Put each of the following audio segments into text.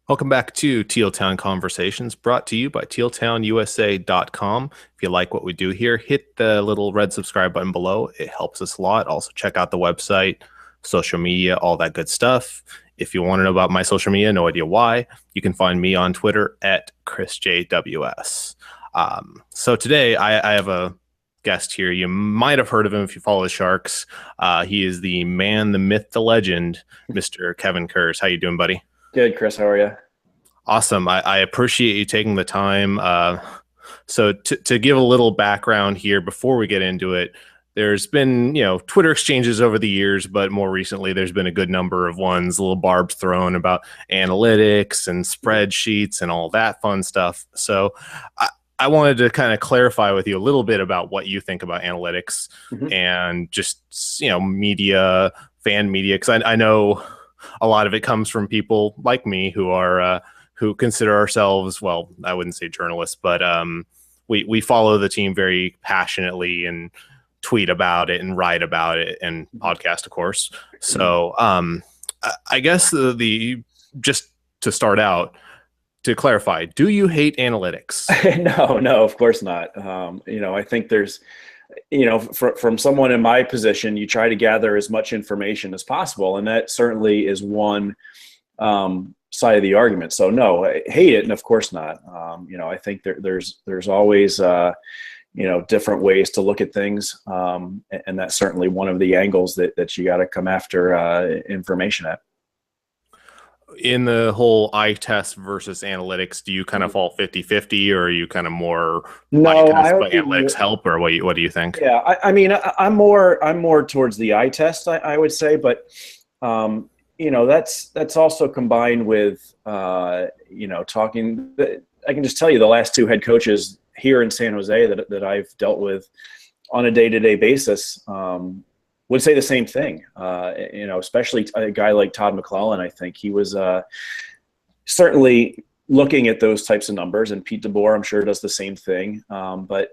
Welcome back to Teal Town Conversations, brought to you by tealtownusa.com. If you like what we do here, hit the little red subscribe button below. It helps us a lot. Also, check out the website, social media, all that good stuff. If you want to know about my social media, no idea why, you can find me on Twitter at ChrisJWS. So today I have a guest here. You might have heard of him if you follow the Sharks. He is the man, the myth, the legend, Mr. Kevin Kurz. How you doing, buddy? Good, Chris. How are you? Awesome. I appreciate you taking the time. So to give a little background here before we get into it, there's been, Twitter exchanges over the years, but more recently there's been a good number of ones, little barbs thrown about analytics and spreadsheets and all that fun stuff. So I wanted to kind of clarify with you a little bit about what you think about analytics and just, media, fan media, because I know a lot of it comes from people like me who are who consider ourselves, well, I wouldn't say journalists, but we follow the team very passionately and tweet about it and write about it and podcast, of course. So I guess the just to start out, to clarify, do you hate analytics? No, of course not. I think there's, from someone in my position, you try to gather as much information as possible. And that certainly is one side of the argument. So no, I hate it. And of course not. I think there's always, different ways to look at things. And that's certainly one of the angles that you got to come after information at. In the whole eye test versus analytics, do you kind of fall 50-50, or are you kind of more eye test but analytics help, or what do you think? Yeah, I'm more towards the eye test, I would say, but that's also combined with talking. I can just tell you the last two head coaches here in San Jose that I've dealt with on a day-to-day basis would say the same thing, especially a guy like Todd McClellan. I think he was certainly looking at those types of numbers, and Pete DeBoer, I'm sure, does the same thing. But,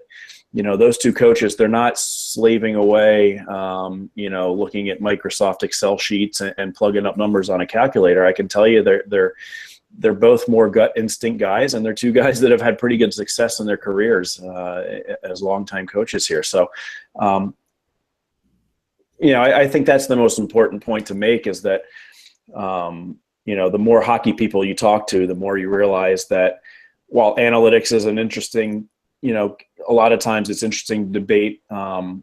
those two coaches, they're not slaving away, looking at Microsoft Excel sheets and plugging up numbers on a calculator. I can tell you they're both more gut instinct guys, and they're two guys that have had pretty good success in their careers as longtime coaches here. So, I think that's the most important point to make, is that, the more hockey people you talk to, the more you realize that while analytics is an interesting, a lot of times it's interesting debate, online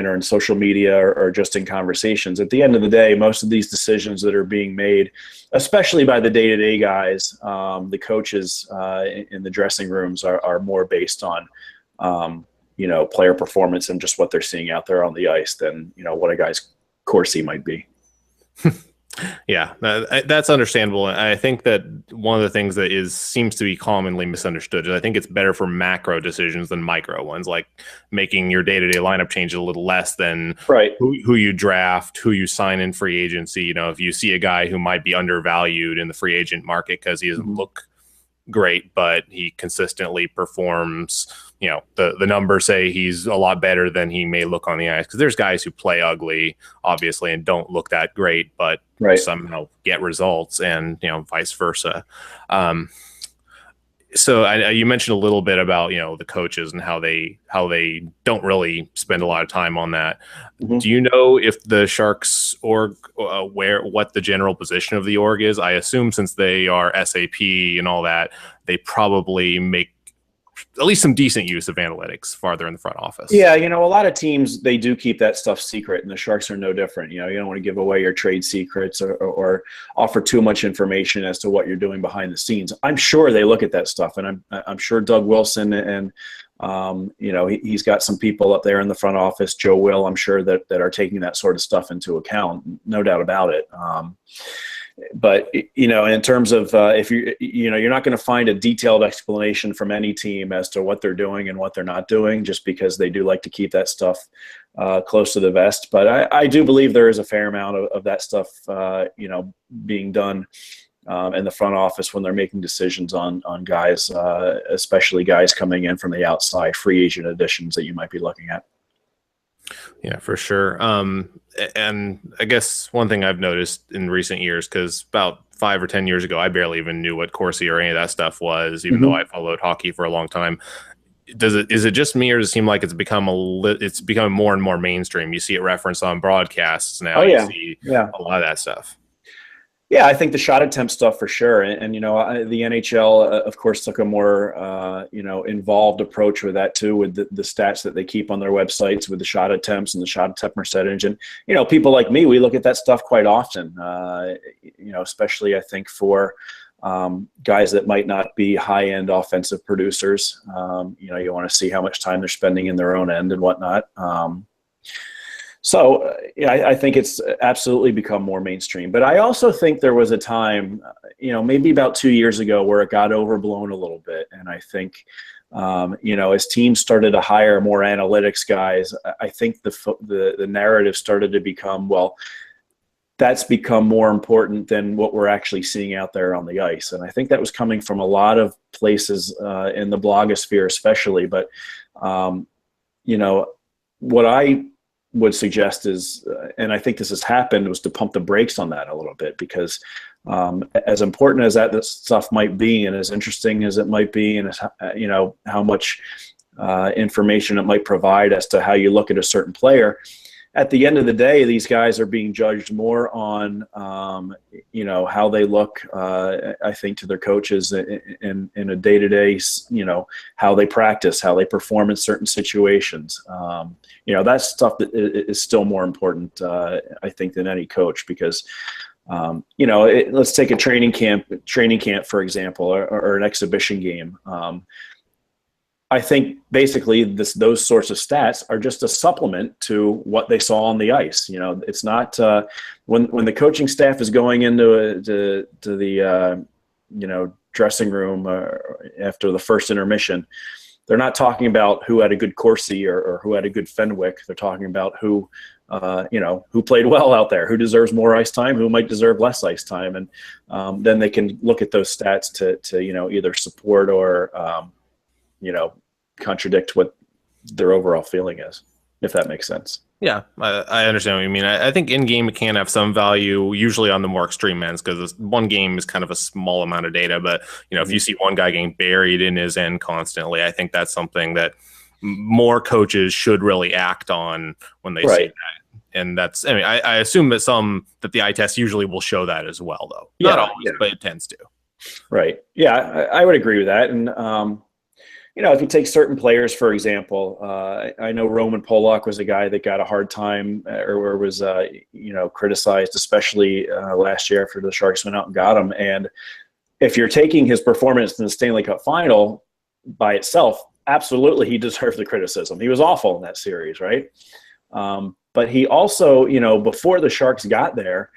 or in social media or just in conversations. At the end of the day, most of these decisions that are being made, especially by the day-to-day guys, the coaches in the dressing rooms are more based on, player performance and just what they're seeing out there on the ice than, what a guy's Corsi might be. Yeah, that's understandable. And I think that one of the things that seems to be commonly misunderstood is I think it's better for macro decisions than micro ones, like making your day-to-day lineup change a little less than right. who you draft, who you sign in free agency. If you see a guy who might be undervalued in the free agent market because he doesn't look great, but he consistently performs, the numbers say he's a lot better than he may look on the ice, because there's guys who play ugly, obviously, and don't look that great, but somehow get results, and vice versa. So you mentioned a little bit about the coaches and how they don't really spend a lot of time on that. Do you know if the Sharks org what the general position of the org is? I assume since they are SAP and all that, they probably make at least some decent use of analytics farther in the front office. Yeah, a lot of teams, they do keep that stuff secret, and the Sharks are no different. You don't want to give away your trade secrets or offer too much information as to what you're doing behind the scenes. I'm sure they look at that stuff, and I'm sure Doug Wilson and he's got some people up there in the front office, Joe Will, I'm sure that are taking that sort of stuff into account, no doubt about it. But, in terms of if you're not going to find a detailed explanation from any team as to what they're doing and what they're not doing, just because they do like to keep that stuff close to the vest. But I do believe there is a fair amount of that stuff, being done in the front office when they're making decisions on guys, especially guys coming in from the outside, free agent additions that you might be looking at. Yeah, for sure. And I guess one thing I've noticed in recent years, because about 5 or 10 years ago, I barely even knew what Corsi or any of that stuff was, even though Mm-hmm. I followed hockey for a long time. Is it just me, or does it seem like it's becoming more and more mainstream? You see it referenced on broadcasts now. Oh You yeah, see yeah. a lot of that stuff. Yeah, I think the shot attempt stuff for sure, and the NHL, of course, took a more involved approach with that too, with the stats that they keep on their websites with the shot attempts and the shot attempt percentage, and people like me, we look at that stuff quite often. Especially I think for guys that might not be high end offensive producers. You want to see how much time they're spending in their own end and whatnot. So I think it's absolutely become more mainstream. But I also think there was a time, maybe about 2 years ago, where it got overblown a little bit. And I think, as teams started to hire more analytics guys, I think the narrative started to become, well, that's become more important than what we're actually seeing out there on the ice. And I think that was coming from a lot of places in the blogosphere, especially. But, what I would suggest is, and I think this has happened, was to pump the brakes on that a little bit, because as important as that stuff might be, and as interesting as it might be, and as, how much information it might provide as to how you look at a certain player, at the end of the day, these guys are being judged more on, how they look, I think, to their coaches in a day-to-day, how they practice, how they perform in certain situations. That stuff that is still more important, I think, than any coach, because, let's take a training camp, for example, or an exhibition game. I think basically those sorts of stats are just a supplement to what they saw on the ice. It's not when the coaching staff is going into the dressing room after the first intermission. They're not talking about who had a good Corsi or who had a good Fenwick. They're talking about who played well out there, who deserves more ice time, who might deserve less ice time, and then they can look at those stats to either support or contradict what their overall feeling is, if that makes sense. Yeah, I understand what you mean. I think in game it can have some value, usually on the more extreme ends, because one game is kind of a small amount of data. But if you see one guy getting buried in his end constantly, I think that's something that more coaches should really act on when they see that. And that's, I assume that the eye test usually will show that as well, though. Not always, but it tends to. Right. Yeah, I would agree with that. And if you take certain players, for example, I know Roman Polak was a guy that got a hard time or was, criticized, especially last year after the Sharks went out and got him. And if you're taking his performance in the Stanley Cup final by itself, absolutely he deserved the criticism. He was awful in that series, right? But he also, before the Sharks got there,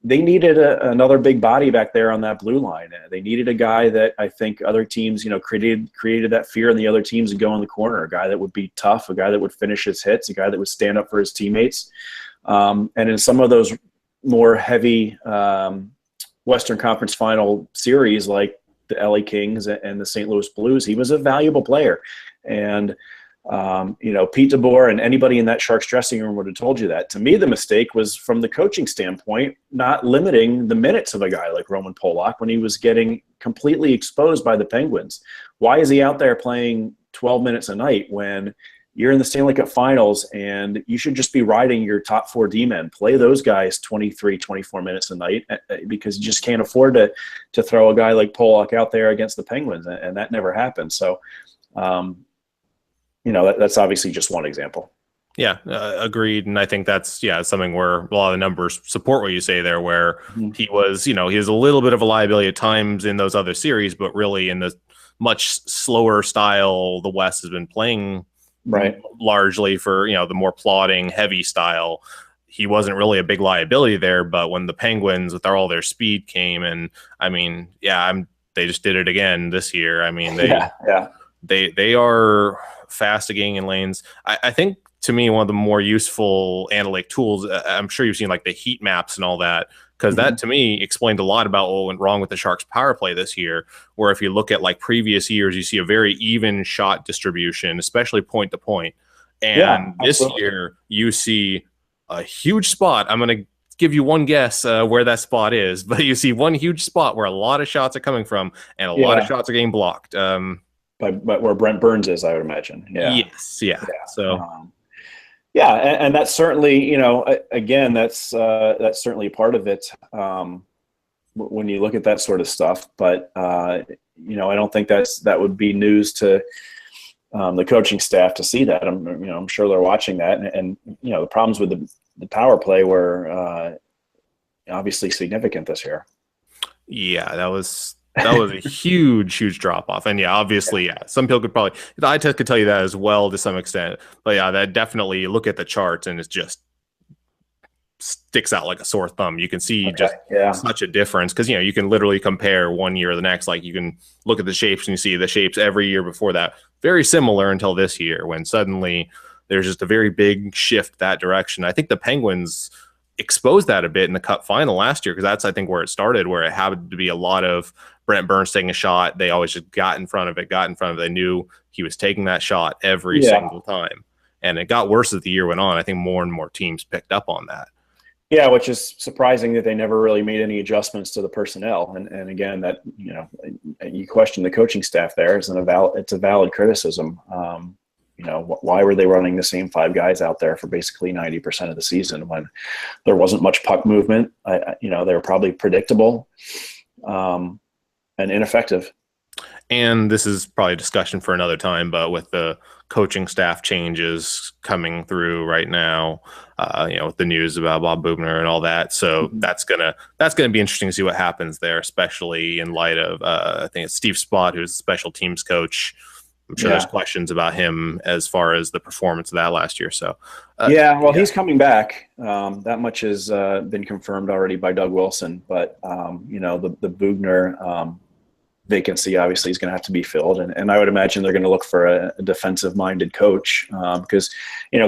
they needed another big body back there on that blue line. They needed a guy that I think other teams, created that fear in the other teams and go in the corner, a guy that would be tough, a guy that would finish his hits, a guy that would stand up for his teammates. And in some of those more heavy Western Conference final series, like the LA Kings and the St. Louis Blues, he was a valuable player. And Pete DeBoer and anybody in that Sharks dressing room would have told you that. To me, the mistake was from the coaching standpoint, not limiting the minutes of a guy like Roman Polak when he was getting completely exposed by the Penguins. Why is he out there playing 12 minutes a night when you're in the Stanley Cup Finals and you should just be riding your top 4 D-men? Play those guys 23, 24 minutes a night, because you just can't afford to throw a guy like Polak out there against the Penguins, and that never happened. So, that's obviously just one example. Yeah, agreed. And I think that's, something where a lot of the numbers support what you say there, where he was, he was a little bit of a liability at times in those other series, but really in the much slower style the West has been playing, right, largely for, the more plodding, heavy style, he wasn't really a big liability there. But when the Penguins, with all their speed came, and they just did it again this year. They are fast at getting in lanes. I think, to me, one of the more useful analytic tools, I'm sure you've seen like the heat maps and all that, because that to me explained a lot about what went wrong with the Sharks power play this year, where if you look at like previous years, you see a very even shot distribution, especially point to point. Yeah, And this absolutely. year, you see a huge spot. I'm going to give you one guess where that spot is, but you see one huge spot where a lot of shots are coming from and a lot of Yeah, shots are getting blocked. but where Brent Burns is, I would imagine. Yeah, Yes, yeah. yeah, So, yeah, and that's certainly, again, that's certainly part of it. When you look at that sort of stuff, but I don't think that would be news to the coaching staff to see that. I'm sure they're watching that, and the problems with the power play were obviously significant this year. yeah, that was a huge drop off. And yeah, obviously, yeah, some people could probably, the eye test could tell you that as well to some extent. But yeah, that definitely, look at the charts and it's just sticks out like a sore thumb. You can see Okay. just Yeah. such a difference because you can literally compare one year to the next. Like you can look at the shapes and you see the shapes every year before that very similar until this year when suddenly there's just a very big shift that direction. I think the Penguins exposed that a bit in the Cup final last year because that's I think where it started, where it happened to be a lot of Brent Burns taking a shot. They always just got in front of it. They knew he was taking that shot every Yeah. single time, and it got worse as the year went on. I think more and more teams picked up on that. Yeah, which is surprising that they never really made any adjustments to the personnel. And again, that you question the coaching staff there is it's a valid criticism. Why were they running the same five guys out there for basically 90% of the season when there wasn't much puck movement? They were probably predictable and ineffective. And this is probably a discussion for another time, but with the coaching staff changes coming through right now, with the news about Bob Bubner and all that, so that's gonna be interesting to see what happens there, especially in light of I think it's Steve Spott, who's the special teams coach. I'm sure there's questions about him as far as the performance of that last year. So, he's coming back. That much has been confirmed already by Doug Wilson, but the Bubner vacancy obviously is going to have to be filled, and I would imagine they're going to look for a defensive-minded coach because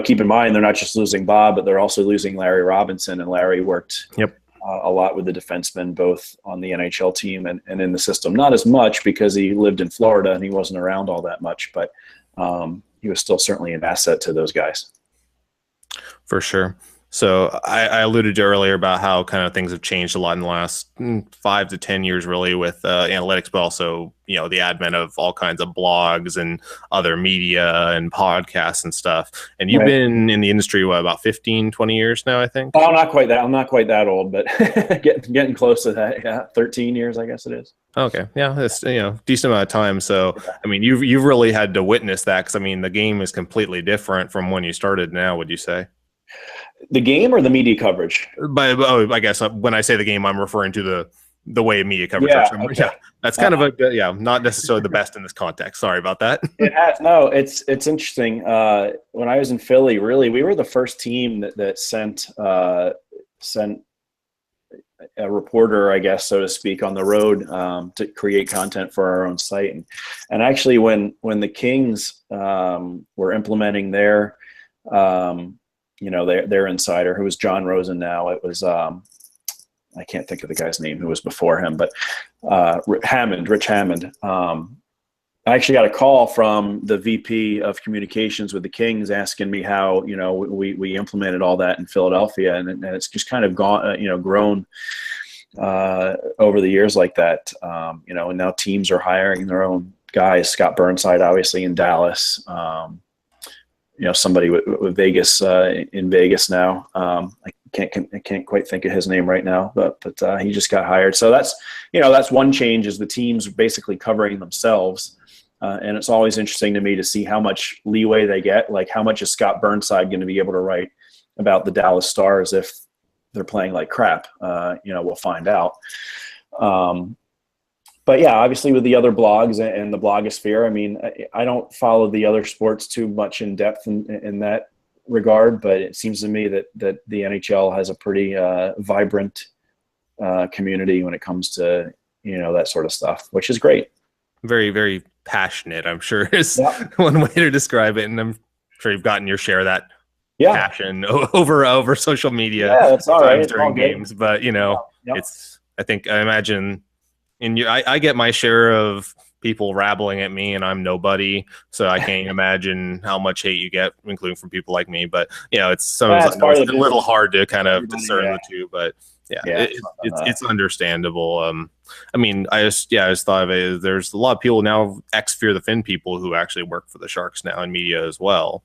keep in mind they're not just losing Bob, but they're also losing Larry Robinson, and Larry worked a lot with the defensemen both on the NHL team and in the system. Not as much because he lived in Florida and he wasn't around all that much, but he was still certainly an asset to those guys. For sure. So I alluded to earlier about how kind of things have changed a lot in the last 5 to 10 years, really, with analytics, but also, the advent of all kinds of blogs and other media and podcasts and stuff. And you've been in the industry, about 15, 20 years now, I think? Oh, not quite that. I'm not quite that old, but getting close to that. Yeah, 13 years, I guess it is. Okay. Yeah, it's, decent amount of time. So, I mean, you've really had to witness that because, I mean, the game is completely different from when you started now, would you say? The game or the media coverage? I guess when I say the game, I'm referring to the way media coverage works. Yeah, that's kind of not necessarily the best in this context. Sorry about that. It's interesting. When I was in Philly, really, we were the first team that sent a reporter, I guess, so to speak, on the road to create content for our own site. And actually, when the Kings were implementing their their insider, who was John Rosen now. It was I can't think of the guy's name who was before him, but Rich Hammond. I actually got a call from the VP of communications with the Kings asking me how we implemented all that in Philadelphia, and it's just kind of grown over the years like that. And now teams are hiring their own guys. Scott Burnside, obviously, in Dallas. Somebody with Vegas in Vegas now. I can't quite think of his name right now, but he just got hired. So that's one change, is the teams basically covering themselves, and it's always interesting to me to see how much leeway they get. Like, how much is Scott Burnside going to be able to write about the Dallas Stars if they're playing like crap? We'll find out. But yeah, obviously with the other blogs and the blogosphere, I mean, I don't follow the other sports too much in depth in that regard, but it seems to me that the NHL has a pretty vibrant community when it comes to, that sort of stuff, which is great. Very, very passionate, I'm sure, is one way to describe it. And I'm sure you've gotten your share of that passion over social media. Yeah, that's all right. During games, but I imagine I get my share of people rabbling at me, and I'm nobody. So I can't imagine how much hate you get, including from people like me. But it's sometimes That's I know part it's of a the little business. hard to kind of Everybody, discern yeah, the two. But yeah, yeah, it's understandable. I mean, I just thought of it. There's a lot of people now, ex Fear the Fin people, who actually work for the Sharks now in media as well.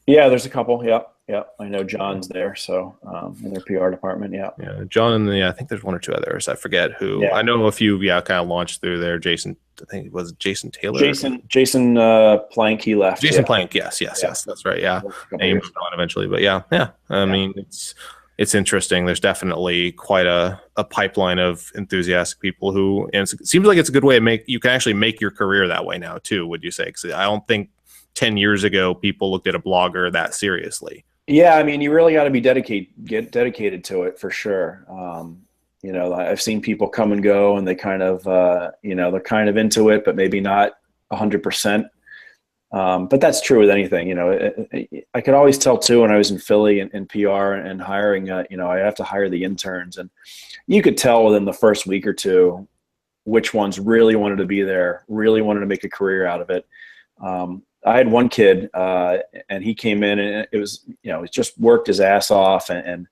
yeah. There's a couple. Yep, yep. I know John's there, so in their PR department. Yeah, Yeah, John and I think there's one or two others. I forget who. yeah. I know a few. Yeah, kind of launched through there. Jason, I think it was Jason Taylor. Jason Plank, he left. Jason Yeah, Plank. Yes, yeah. that's right. Yeah, A couple and he years moved on eventually. But yeah. I mean, it's interesting. There's definitely quite a pipeline of enthusiastic people who, and it seems like it's a good way to you can actually make your career that way now too. Would you say? Because I don't think 10 years ago people looked at a blogger that seriously. Yeah, I mean, you really got to get dedicated to it for sure. I've seen people come and go, and they kind of, they're kind of into it, but maybe not 100%. But that's true with anything. I could always tell too when I was in Philly and PR and hiring. I have to hire the interns, and you could tell within the first week or two which ones really wanted to be there, really wanted to make a career out of it. I had one kid, and he came in, and it was, he just worked his ass off, and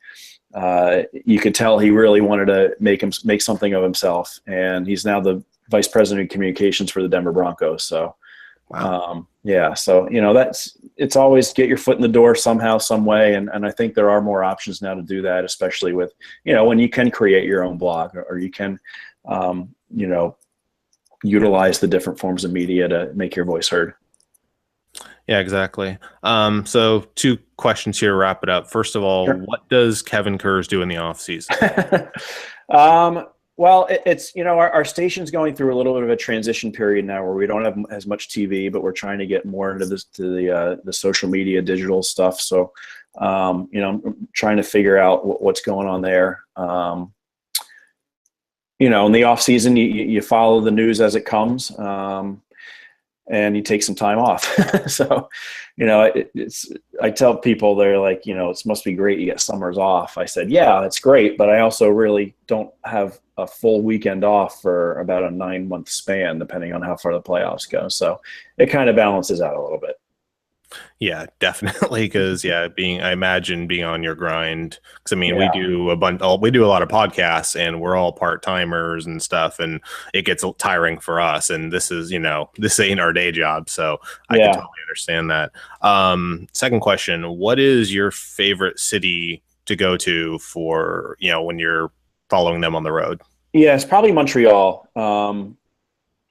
you could tell he really wanted to make something of himself. And he's now the vice president of communications for the Denver Broncos. So, wow. yeah. So, it's always get your foot in the door somehow, some way. And I think there are more options now to do that, especially with, when you can create your own blog, or you can, utilize the different forms of media to make your voice heard. Yeah, exactly. So 2 questions here to wrap it up. First of all, Sure. What does Kevin Kurz do in the off season? Well, it's, our station's going through a little bit of a transition period now where we don't have as much TV, but we're trying to get more into the social media, digital stuff. So, I'm trying to figure out what's going on there. In the off season, you follow the news as it comes. And you take some time off. So, I tell people, they're like, it must be great you get summers off. I said, yeah, that's great. But I also really don't have a full weekend off for about a 9-month span, depending on how far the playoffs go. So it kind of balances out a little bit. Yeah, definitely. Because I imagine being on your grind. Because I mean, we do a lot of podcasts, and we're all part timers and stuff, and it gets tiring for us. And this is, this ain't our day job, so I can totally understand that. Second question: what is your favorite city to go to for when you're following them on the road? Yeah, it's probably Montreal.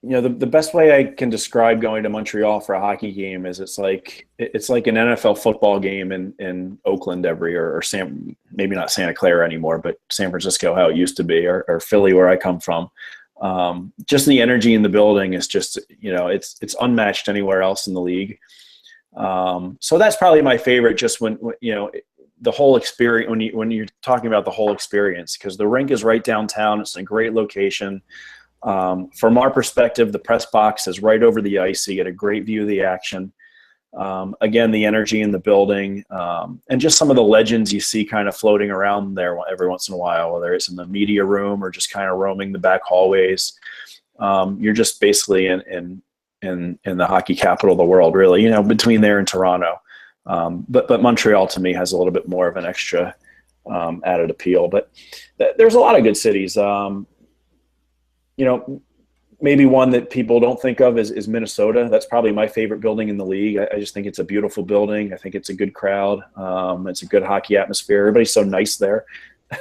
The best way I can describe going to Montreal for a hockey game is it's like an NFL football game in Oakland or maybe not Santa Clara anymore, but San Francisco, how it used to be, or Philly, where I come from. Just the energy in the building is just, it's unmatched anywhere else in the league. So that's probably my favorite, just when the whole experience, when you're talking about the whole experience, because the rink is right downtown. It's in a great location. From our perspective, the press box is right over the ice. So you get a great view of the action. Again, the energy in the building, and just some of the legends you see kind of floating around there every once in a while, whether it's in the media room or just kind of roaming the back hallways. You're just basically in the hockey capital of the world, really, between there and Toronto. But Montreal to me has a little bit more of an extra added appeal. But there's a lot of good cities. Maybe one that people don't think of is Minnesota. That's probably my favorite building in the league. I just think it's a beautiful building. I think it's a good crowd. It's a good hockey atmosphere. Everybody's so nice there.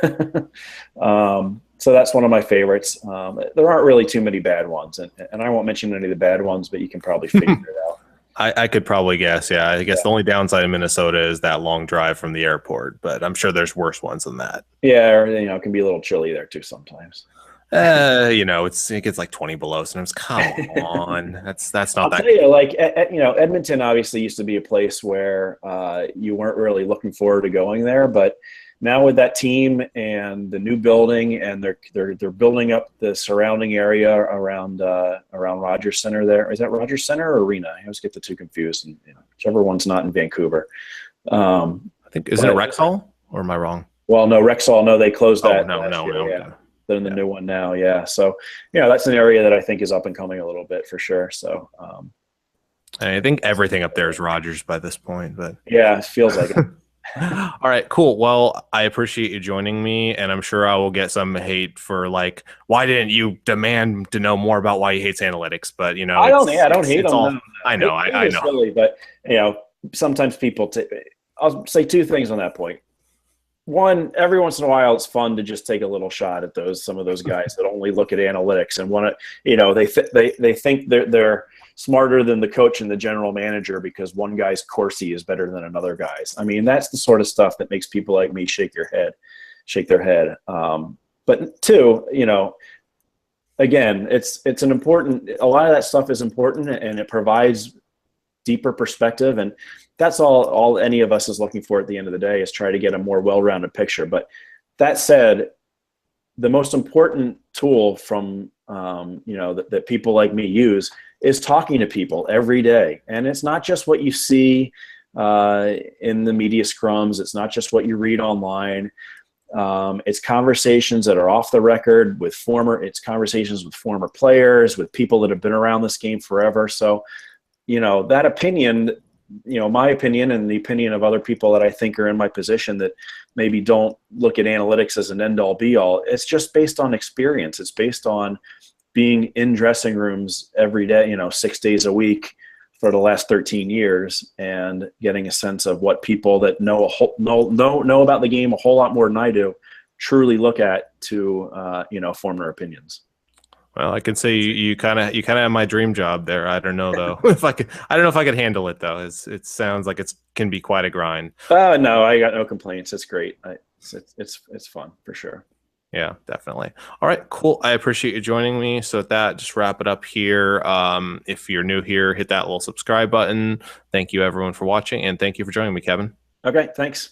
So that's one of my favorites. There aren't really too many bad ones, and I won't mention any of the bad ones, but you can probably figure it out. I could probably guess. Yeah, I guess the only downside of Minnesota is that long drive from the airport, but I'm sure there's worse ones than that. Yeah, or, it can be a little chilly there too sometimes. It gets like 20 below sometimes. Come on, that's not I'll that. tell you, like, Edmonton obviously used to be a place where you weren't really looking forward to going there, but now with that team and the new building, and they're building up the surrounding area around Rogers Center. There is that Rogers Center or Arena? I always get the two confused, and whichever one's not in Vancouver. I think isn't it Rexall, or am I wrong? Well, no, Rexall. No, they closed that. No. Yeah. than the new one now. Yeah. So, that's an area that I think is up and coming a little bit for sure. So, I think everything up there is Rogers by this point, but yeah, it feels like it. All right, cool. Well, I appreciate you joining me, and I'm sure I will get some hate for like, why didn't you demand to know more about why he hates analytics? But I don't hate it's them. all. No. I know, I know. Silly, but sometimes people. I'll say two things on that point. One, every once in a while, it's fun to just take a little shot at some of those guys that only look at analytics and want to, they think they're smarter than the coach and the general manager because one guy's Corsi is better than another guy's. I mean, that's the sort of stuff that makes people like me shake their head. But two, again, it's an important. A lot of that stuff is important, and it provides deeper perspective, and that's all any of us is looking for at the end of the day is try to get a more well-rounded picture. But that said, the most important tool from that people like me use is talking to people every day. And it's not just what you see in the media scrums. It's not just what you read online. It's conversations that are off the record it's conversations with former players, with people that have been around this game forever. So, that opinion, my opinion and the opinion of other people that I think are in my position that maybe don't look at analytics as an end-all be-all, it's just based on experience. It's based on being in dressing rooms every day, 6 days a week for the last 13 years and getting a sense of what people that know about the game a whole lot more than I do truly look at to form their opinions. Well, I can say you kind of have my dream job there. I don't know though I don't know if I could handle it though. It sounds like can be quite a grind. No, I got no complaints. It's great. It's fun for sure. Yeah, definitely. All right, cool. I appreciate you joining me. So with that, just wrap it up here. If you're new here, hit that little subscribe button. Thank you everyone for watching, and thank you for joining me, Kevin. Okay, thanks.